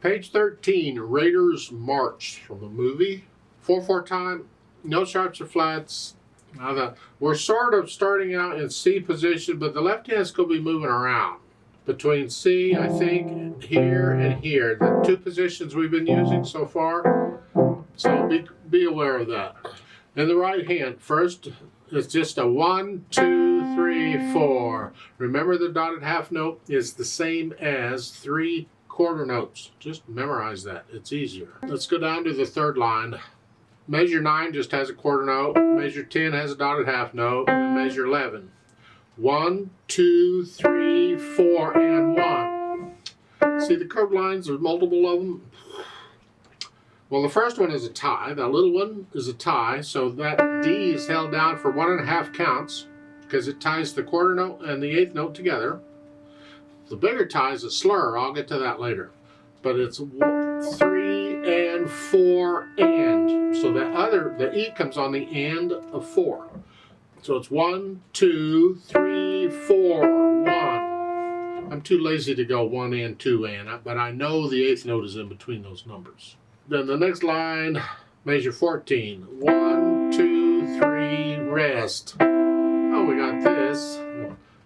Page 13, Raiders March from the movie. 4/4 time, no sharps or flats. Now we're sort of starting out in C position, but the left hand's going to be moving around between C, I think, here and here. The two positions we've been using so far. So be aware of that. In the right hand, first it's just a 1, 2, 3, 4. Remember the dotted half note is the same as 3 quarter notes. Just memorize that. It's easier. Let's go down to the third line. Measure 9 just has a quarter note. Measure 10 has a dotted half note. And measure 11. 1, 2, 3, 4, and 1. See the curved lines? There's multiple of them. Well, the first one is a tie. That little one is a tie. So that D is held down for 1.5 counts because it ties the quarter note and the eighth note together. The bigger tie is a slur. I'll get to that later. But it's 3 and 4 and. So the E comes on the and of 4. So it's 1, 2, 3, 4, 1. I'm too lazy to go 1 and 2 and, but I know the eighth note is in between those numbers. Then the next line, measure 14. 1, 2, 3, rest. Oh, we got this.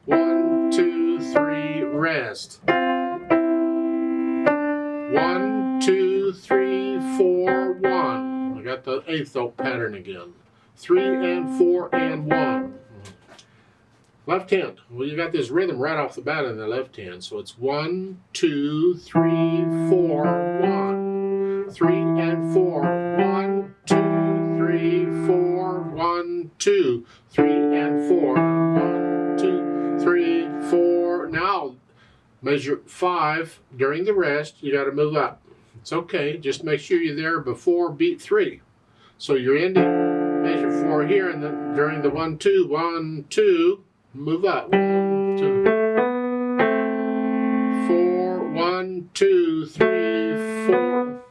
1, 2, 3, rest. 1, 2, 3, 4, 1. I got the eighth note pattern again. 3 and 4 and 1. Left hand. Well, you got this rhythm right off the bat in the left hand. So it's 1, 2, 3, 4, 1. 3 and 4. 1, 2, 3, 4, 1, 2. 3 and 4. 1, 2, 3, 4. Now, measure 5. During the rest, you got to move up. It's okay. Just make sure you're there before beat 3. So you're ending measure 4 here, and then during the 1, 2, 1, 2, move up. 1, 2, 4, 1, 2, 3, 4.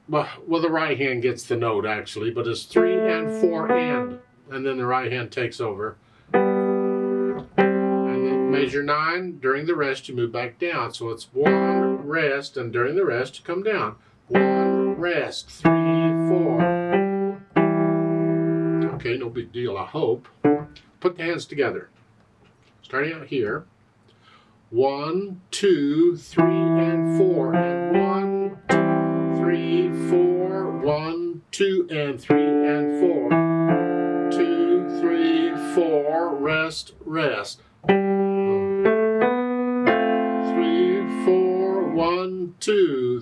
Well, the right hand gets the note actually, but it's 3 and 4 and then the right hand takes over. And then measure 9. During the rest, you move back down. So it's 1 rest, and during the rest, you come down. 1 rest, 3, 4. Okay, no big deal, I hope. Put the hands together. Starting out here. 1, 2, 3, and 4, and 1, 3, 4, 1, 2, and 3, and 4. 2, 3, 4, rest, rest. 3, 4, 1, 2,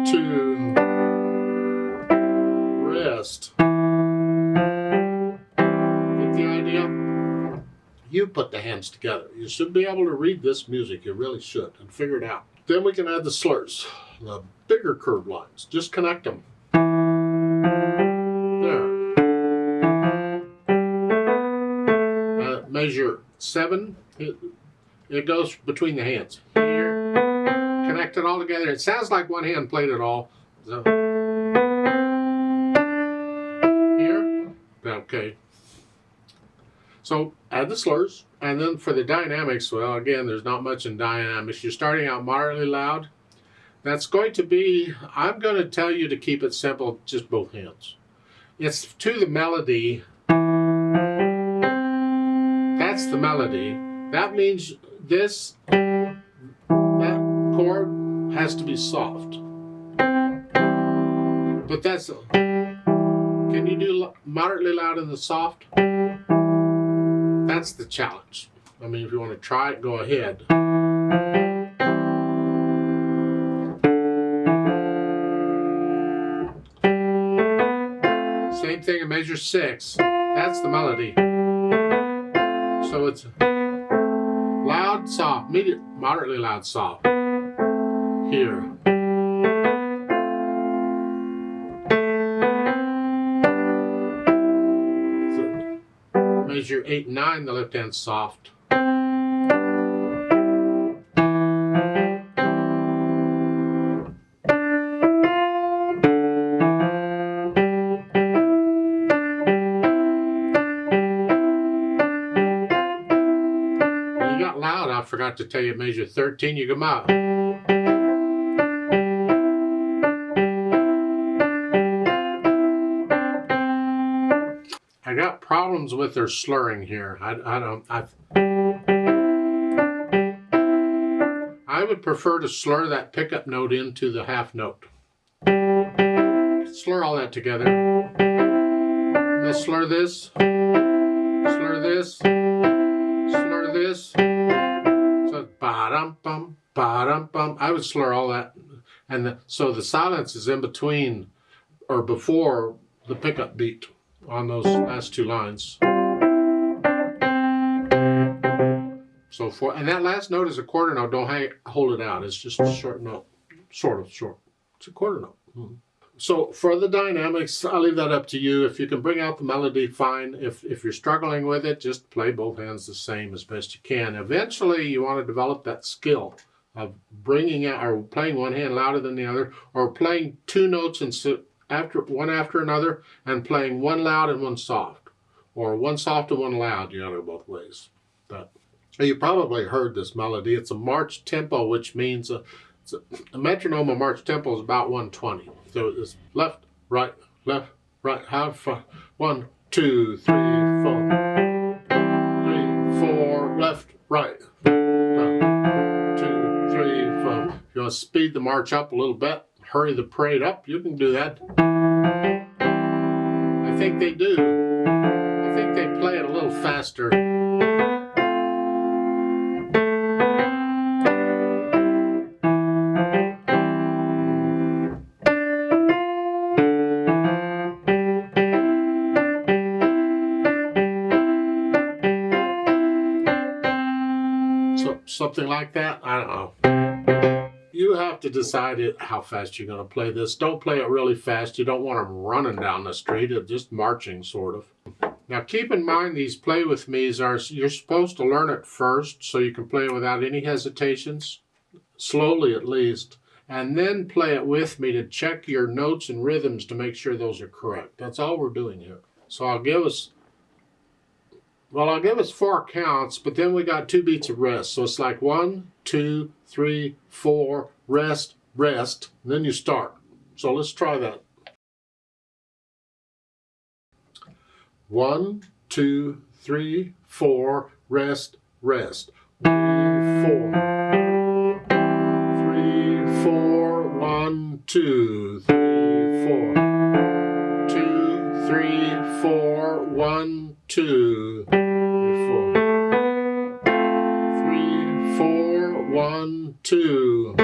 2, rest. Get the idea? You put the hands together. You should be able to read this music. You really should, and figure it out. Then we can add the slurs, the bigger curved lines. Just connect them. There. Measure 7. It goes between the hands. Here. Connect it all together. It sounds like one hand played it all. So. Here. Okay. So add the slurs, and then for the dynamics, well, again, there's not much in dynamics. You're starting out moderately loud. That's going to be, I'm going to tell you to keep it simple, just both hands. It's to the melody. That's the melody. That means that chord has to be soft. But that's, can you do moderately loud in the soft? That's the challenge. I mean, if you want to try it, go ahead. Same thing in measure 6. That's the melody. So it's loud, soft, moderately loud, soft. Here. Measure 8 and 9, the left hand's soft. You got loud, I forgot to tell you, measure 13, you come out. I got problems with their slurring here. I would prefer to slur that pickup note into the half note. Slur all that together. Let's slur this, slur this, slur this. So ba-dum-bum, ba-dum-bum. I would slur all that. And so the silence is in between or before the pickup beat on those last two lines. So and that last note is a quarter note. Don't hold it out. It's just a short note, sort of short. It's a quarter note. Mm-hmm. So for the dynamics, I'll leave that up to you. If you can bring out the melody, fine. If you're struggling with it, just play both hands the same as best you can. Eventually, you want to develop that skill of bringing out or playing one hand louder than the other, or playing two notes and one after another, and playing one loud and one soft, or one soft and one loud. You know, both ways. You probably heard this melody. It's a march tempo, which means a metronome. A march tempo is about 120. So it's left, right, half, 1, 2, 3, 4, 3, 4, left, right, 2, 3, 4. If you want to speed the march up a little bit, hurry the parade up, you can do that. I think they do. I think they play it a little faster. Something like that. I don't know. You have to decide how fast you're going to play this. Don't play it really fast. You don't want them running down the street. Just marching, sort of. Now, keep in mind these play with me's you're supposed to learn it first so you can play it without any hesitations, slowly at least, and then play it with me to check your notes and rhythms to make sure those are correct. That's all we're doing here. So I'll give us 4 counts, but then we got 2 beats of rest. So it's like 1, 2, 3, 4, rest, rest, and then you start. So let's try that. 1, 2, 3, 4, rest, rest. 3, 4. 3, 4, 1, 2, 3, 4. 2, 3, 4, 1, 2, 3, 4. 3, 4, 1, 2.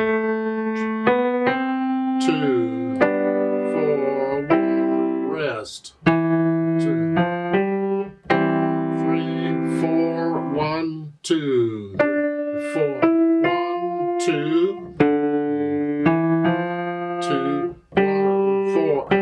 2, 4, 1, rest. 2, 3, 4, 1, 2. 4, 1, 2. 2, 1, 4.